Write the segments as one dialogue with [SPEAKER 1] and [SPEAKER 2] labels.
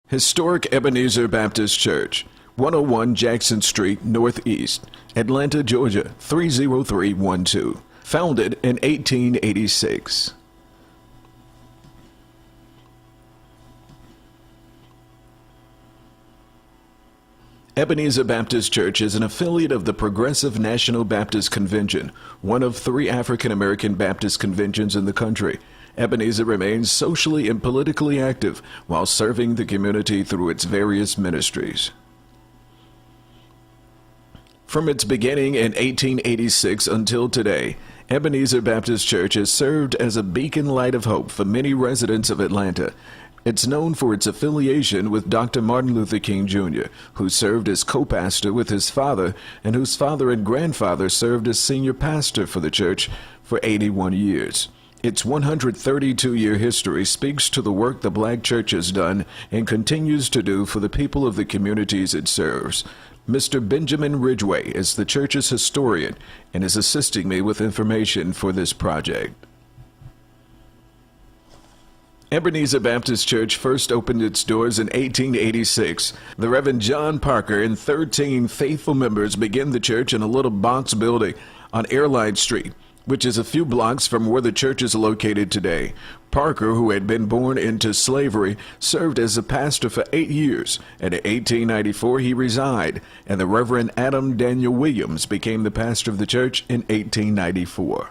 [SPEAKER 1] Historic Ebenezer Baptist Church, 101 Jackson Street, Northeast, Atlanta, Georgia, 30312. Founded in 1886. Ebenezer Baptist Church is an affiliate of the Progressive National Baptist Convention, one of 3 African American Baptist conventions in the country. Ebenezer remains socially and politically active while serving the community through its various ministries. From its beginning in 1886 until today, Ebenezer Baptist Church has served as a beacon light of hope for many residents of Atlanta. It's known for its affiliation with Dr. Martin Luther King Jr., who served as co-pastor with his father and whose father and grandfather served as senior pastor for the church for 81 years. Its 132-year history speaks to the work the Black church has done and continues to do for the people of the communities it serves. Mr. Benjamin Ridgway is the church's historian and is assisting me with information for this project. Ebenezer Baptist Church first opened its doors in 1886. The Reverend John Parker and 13 faithful members began the church in a little box building on Airline Street, which is a few blocks from where the church is located today. Parker, who had been born into slavery, served as a pastor for 8 years, and in 1894 he resigned, and the Reverend Adam Daniel Williams became the pastor of the church in 1894.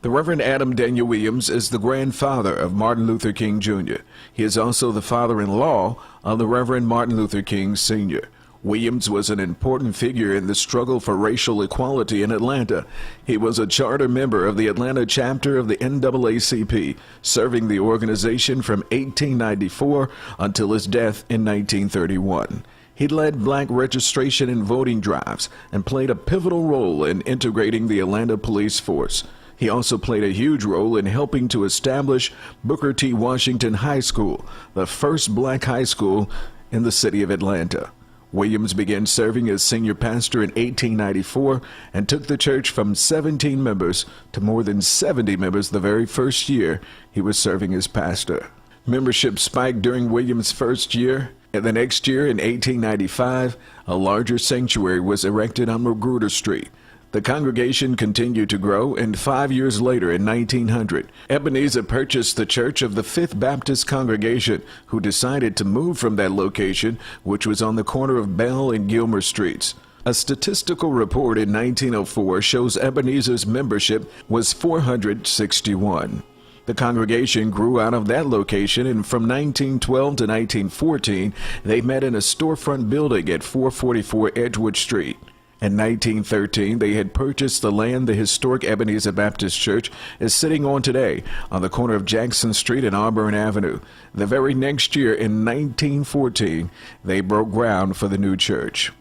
[SPEAKER 1] The Reverend Adam Daniel Williams is the grandfather of Martin Luther King Jr. He is also the father-in-law of the Reverend Martin Luther King Sr. Williams was an important figure in the struggle for racial equality in Atlanta. He was a charter member of the Atlanta chapter of the NAACP, serving the organization from 1894 until his death in 1931. He led Black registration and voting drives and played a pivotal role in integrating the Atlanta police force. He also played a huge role in helping to establish Booker T. Washington High School, the first black high school in the city of Atlanta. Williams began serving as senior pastor in 1894 and took the church from 17 members to more than 70 members the very first year he was serving as pastor. Membership spiked during Williams' first year, and the next year in 1895, a larger sanctuary was erected on Magruder Street. The congregation continued to grow, and 5 years later, in 1900, Ebenezer purchased the church of the Fifth Baptist congregation, who decided to move from that location, which was on the corner of Bell and Gilmer Streets. A statistical report in 1904 shows Ebenezer's membership was 461. The congregation grew out of that location, and from 1912 to 1914, they met in a storefront building at 444 Edgewood Street. In 1913, they had purchased the land the historic Ebenezer Baptist Church is sitting on today on the corner of Jackson Street and Auburn Avenue. The very next year, in 1914, they broke ground for the new church.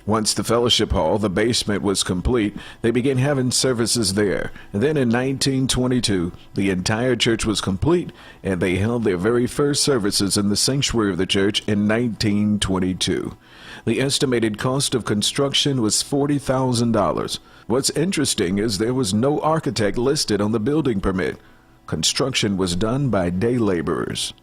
[SPEAKER 1] Once the fellowship hall, the basement, was complete, they began having services there. And then in 1922, the entire church was complete, and they held their very first services in the sanctuary of the church in 1922. The estimated cost of construction was $40,000. What's interesting is there was no architect listed on the building permit. Construction was done by day laborers.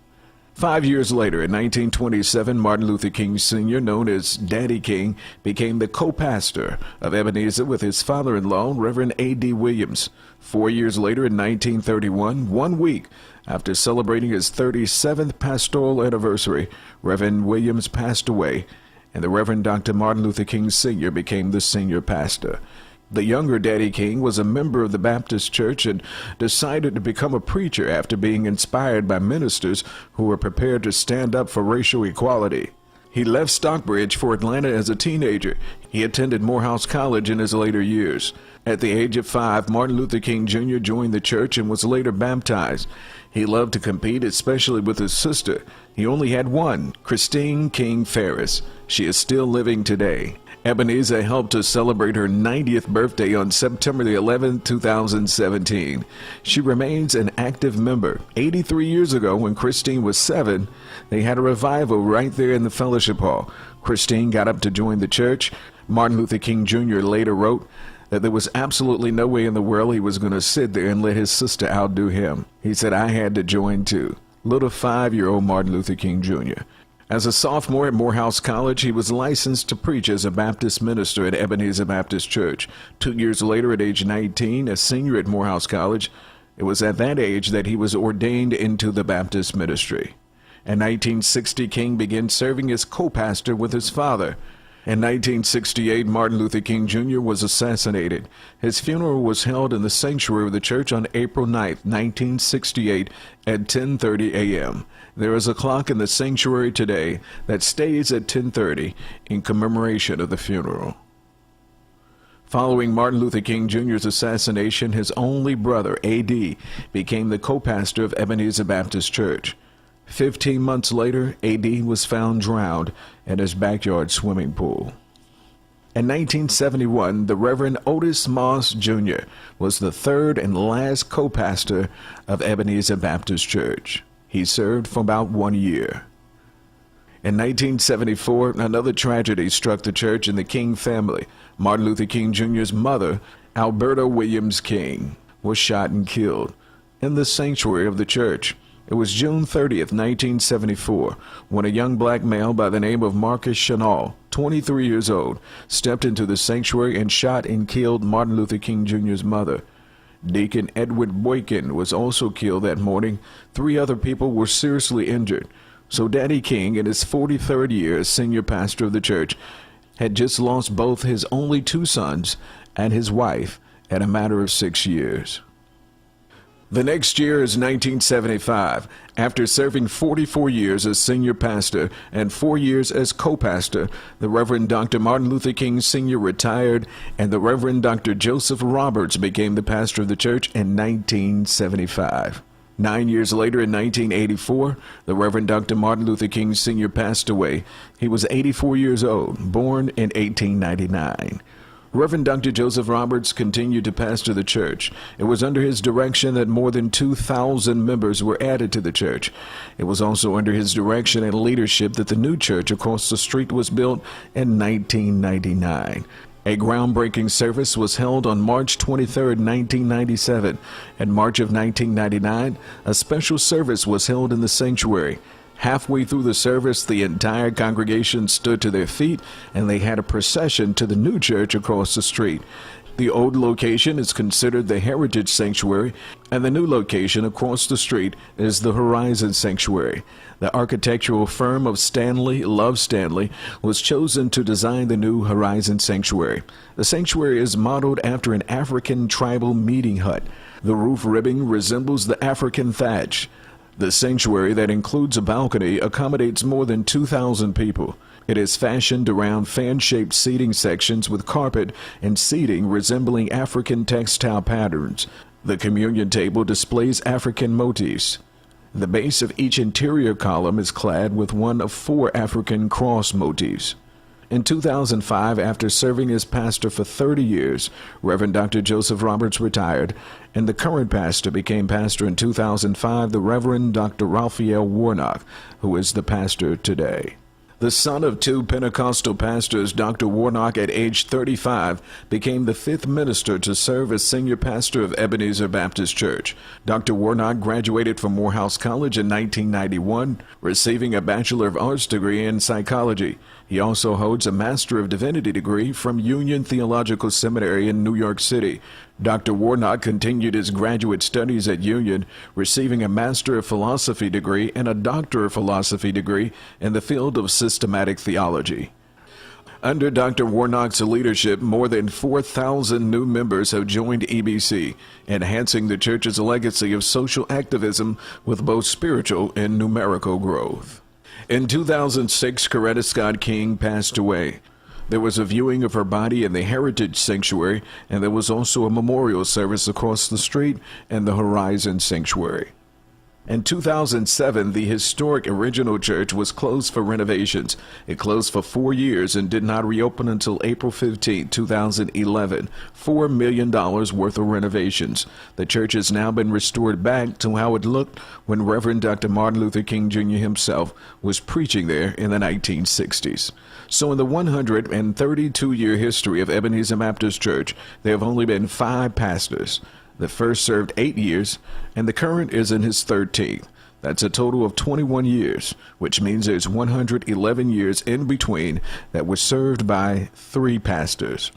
[SPEAKER 1] 5 years later, in 1927, Martin Luther King Sr., known as Daddy King, became the co-pastor of Ebenezer with his father-in-law, Reverend A.D. Williams. 4 years later, in 1931, 1 week after celebrating his 37th pastoral anniversary, Reverend Williams passed away, and the Reverend Dr. Martin Luther King Sr. became the senior pastor. The younger Daddy King was a member of the Baptist Church and decided to become a preacher after being inspired by ministers who were prepared to stand up for racial equality. He left Stockbridge for Atlanta as a teenager. He attended Morehouse College in his later years. At the age of 5, Martin Luther King Jr. joined the church and was later baptized. He loved to compete, especially with his sister. He only had one, Christine King Ferris. She is still living today. Ebenezer helped to celebrate her 90th birthday on September the 11th, 2017. She remains an active member. 83 years ago, when Christine was 7, they had a revival right there in the fellowship hall. Christine got up to join the church. Martin Luther King Jr. later wrote that there was absolutely no way in the world he was going to sit there and let his sister outdo him. He said, "I had to join too." Little 5-year-old Martin Luther King Jr. As a sophomore at Morehouse College, he was licensed to preach as a Baptist minister at Ebenezer Baptist Church. 2 years later, at age 19, a senior at Morehouse College, it was at that age that he was ordained into the Baptist ministry. In 1960, King began serving as co-pastor with his father. In 1968, Martin Luther King Jr. was assassinated. His funeral was held in the sanctuary of the church on April 9, 1968 at 10:30 a.m. There is a clock in the sanctuary today that stays at 10:30 in commemoration of the funeral. Following Martin Luther King Jr.'s assassination, his only brother, A.D., became the co-pastor of Ebenezer Baptist Church. 15 months later, A.D. was found drowned in his backyard swimming pool. In 1971, the Reverend Otis Moss Jr. was the third and last co-pastor of Ebenezer Baptist Church. He served for about 1 year. In 1974, another tragedy struck the church and the King family. Martin Luther King Jr.'s mother, Alberta Williams King, was shot and killed in the sanctuary of the church. It was June 30th, 1974, when a young black male by the name of Marcus Chanel, 23 years old, stepped into the sanctuary and shot and killed Martin Luther King Jr.'s mother. Deacon Edward Boykin was also killed that morning. 3 other people were seriously injured. So Daddy King, in his 43rd year as senior pastor of the church, had just lost both his only 2 sons and his wife in a matter of 6 years. The next year is 1975. After serving 44 years as senior pastor and 4 years as co-pastor, the Reverend Dr. Martin Luther King Sr. retired, and the Reverend Dr. Joseph Roberts became the pastor of the church in 1975. 9 years later, in 1984, the Reverend Dr. Martin Luther King Sr. passed away. He was 84 years old, born in 1899. Reverend Dr. Joseph Roberts continued to pastor the church. It was under his direction that more than 2,000 members were added to the church. It was also under his direction and leadership that the new church across the street was built in 1999. A groundbreaking service was held on March 23, 1997. In March of 1999, a special service was held in the sanctuary. Halfway through the service, the entire congregation stood to their feet, and they had a procession to the new church across the street. The old location is considered the Heritage Sanctuary, and the new location across the street is the Horizon Sanctuary. The architectural firm of Love Stanley was chosen to design the new Horizon Sanctuary. The sanctuary is modeled after an African tribal meeting hut. The roof ribbing resembles the African thatch. The sanctuary, that includes a balcony, accommodates more than 2,000 people. It is fashioned around fan-shaped seating sections with carpet and seating resembling African textile patterns. The communion table displays African motifs. The base of each interior column is clad with one of 4 African cross motifs. In 2005, after serving as pastor for 30 years, Reverend Dr. Joseph Roberts retired, and the current pastor became pastor in 2005, the Reverend Dr. Raphael Warnock, who is the pastor today. The son of 2 Pentecostal pastors, Dr. Warnock, at age 35, became the 5th minister to serve as senior pastor of Ebenezer Baptist Church. Dr. Warnock graduated from Morehouse College in 1991, receiving a Bachelor of Arts degree in psychology. He also holds a Master of Divinity degree from Union Theological Seminary in New York City. Dr. Warnock continued his graduate studies at Union, receiving a Master of Philosophy degree and a Doctor of Philosophy degree in the field of systematic theology. Under Dr. Warnock's leadership, more than 4,000 new members have joined EBC, enhancing the church's legacy of social activism with both spiritual and numerical growth. In 2006, Coretta Scott King passed away. There was a viewing of her body in the Heritage Sanctuary, and there was also a memorial service across the street in the Horizon Sanctuary. In 2007, the historic original church was closed for renovations. It closed for 4 years and did not reopen until April 15, 2011. $4 million worth of renovations. The church has now been restored back to how it looked when Reverend Dr. Martin Luther King Jr. himself was preaching there in the 1960s. So in the 132-year history of Ebenezer Baptist Church, there have only been 5 pastors. The first served 8 years, and the current is in his 13th. That's a total of 21 years, which means there's 111 years in between that were served by 3 pastors.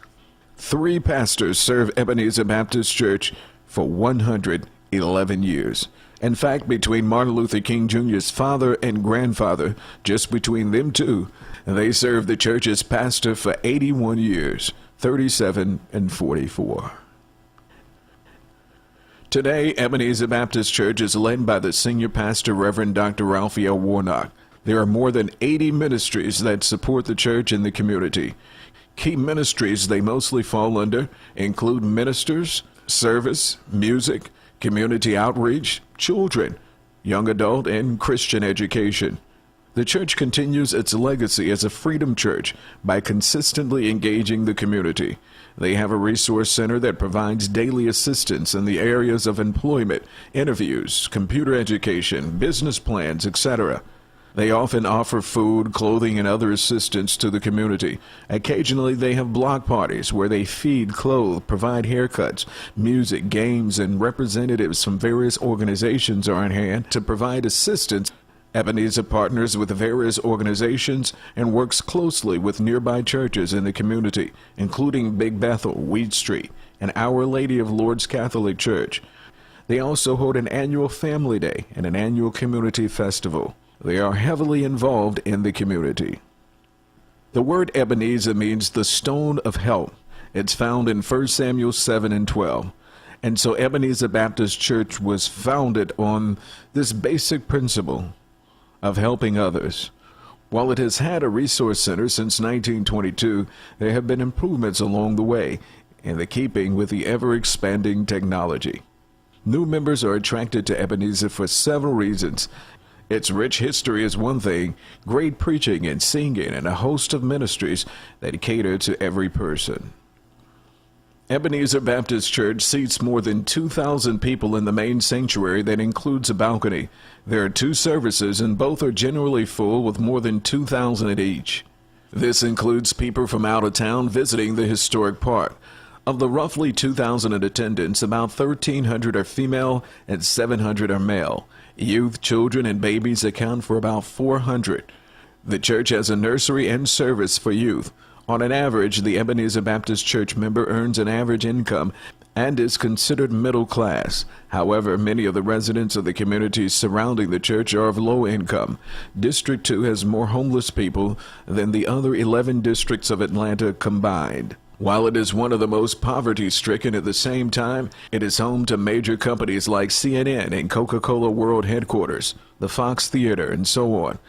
[SPEAKER 1] 3 pastors serve Ebenezer Baptist Church for 111 years. In fact, between Martin Luther King Jr.'s father and grandfather, just between them two, they served the church as pastor for 81 years, 37 and 44. Today, Ebenezer Baptist Church is led by the senior pastor, Reverend Dr. Raphael Warnock. There are more than 80 ministries that support the church and the community. Key ministries they mostly fall under include ministers, service, music, community outreach, children, young adult, and Christian education. The church continues its legacy as a freedom church by consistently engaging the community. They have a resource center that provides daily assistance in the areas of employment, interviews, computer education, business plans, etc. They often offer food, clothing, and other assistance to the community. Occasionally, they have block parties where they feed, clothe, provide haircuts, music, games, and representatives from various organizations are on hand to provide assistance. Ebenezer partners with various organizations and works closely with nearby churches in the community, including Big Bethel, Weed Street, and Our Lady of Lourdes Catholic Church. They also hold an annual Family Day and an annual community festival. They are heavily involved in the community. The word Ebenezer means the stone of help. It's found in 1 Samuel 7 and 12. And so Ebenezer Baptist Church was founded on this basic principle of helping others. While it has had a resource center since 1922, there have been improvements along the way in the keeping with the ever-expanding technology. New members are attracted to Ebenezer for several reasons. Its rich history is one thing, great preaching and singing, and a host of ministries that cater to every person. Ebenezer Baptist Church seats more than 2,000 people in the main sanctuary that includes a balcony. There are 2 services, and both are generally full with more than 2,000 at each. This includes people from out of town visiting the historic park. Of the roughly 2,000 in attendance, about 1,300 are female and 700 are male. Youth, children, and babies account for about 400. The church has a nursery and service for youth. On an average, the Ebenezer Baptist Church member earns an average income and is considered middle class. However, many of the residents of the communities surrounding the church are of low income. District 2 has more homeless people than the other 11 districts of Atlanta combined. While it is one of the most poverty-stricken at the same time, it is home to major companies like CNN and Coca-Cola World Headquarters, the Fox Theater, and so on.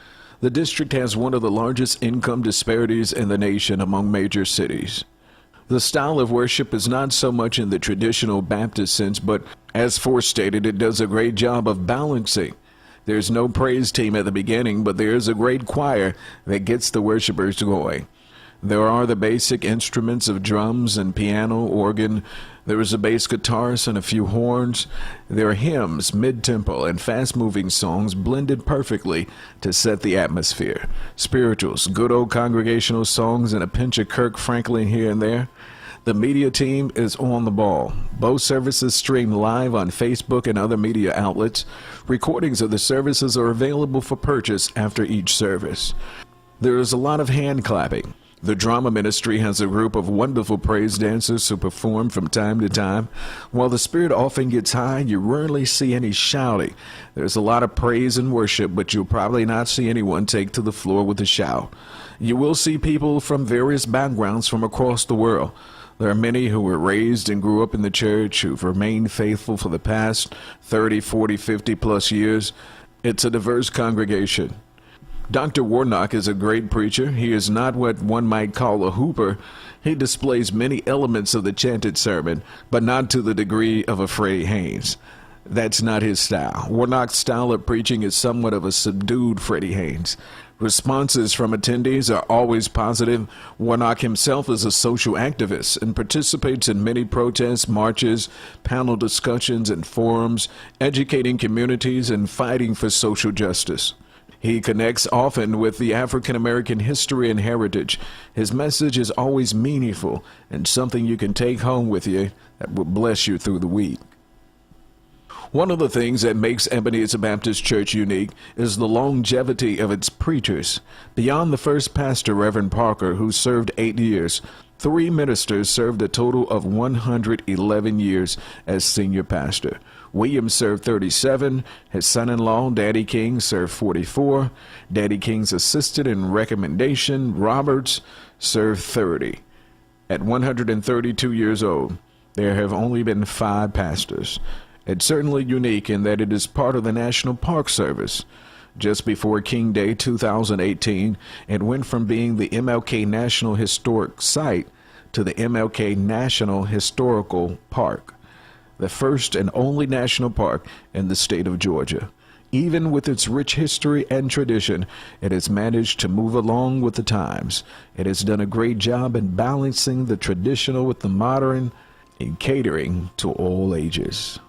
[SPEAKER 1] The district has one of the largest income disparities in the nation among major cities. The style of worship is not so much in the traditional Baptist sense, but as forestated, it does a great job of balancing. There's no praise team at the beginning, but there is a great choir that gets the worshipers going. There are the basic instruments of drums and piano, organ. There is a bass guitarist and a few horns. There are hymns, mid-tempo, and fast-moving songs blended perfectly to set the atmosphere. Spirituals, good old congregational songs, and a pinch of Kirk Franklin here and there. The media team is on the ball. Both services stream live on Facebook and other media outlets. Recordings of the services are available for purchase after each service. There is a lot of hand clapping. The drama ministry has a group of wonderful praise dancers who perform from time to time. While the spirit often gets high, you rarely see any shouting. There's a lot of praise and worship, but you'll probably not see anyone take to the floor with a shout. You will see people from various backgrounds from across the world. There are many who were raised and grew up in the church who've remained faithful for the past 30, 40, 50 plus years. It's a diverse congregation. Dr. Warnock is a great preacher. He is not what one might call a hooper. He displays many elements of the chanted sermon, but not to the degree of a Freddie Haynes. That's not his style. Warnock's style of preaching is somewhat of a subdued Freddie Haynes. Responses from attendees are always positive. Warnock himself is a social activist and participates in many protests, marches, panel discussions, and forums, educating communities and fighting for social justice. He connects often with the African American history and heritage. His message is always meaningful and something you can take home with you that will bless you through the week. One of the things that makes Ebenezer Baptist Church unique is the longevity of its preachers. Beyond the first pastor, Reverend Parker, who served 8 years, 3 ministers served a total of 111 years as senior pastor. Williams served 37. His son-in-law, Daddy King, served 44. Daddy King's assistant and recommendation, Roberts, served 30. At 132 years old, there have only been 5 pastors. It's certainly unique in that it is part of the National Park Service. Just before King Day 2018, it went from being the MLK National Historic Site to the MLK National Historical Park, the first and only national park in the state of Georgia. Even with its rich history and tradition, it has managed to move along with the times. It has done a great job in balancing the traditional with the modern and catering to all ages.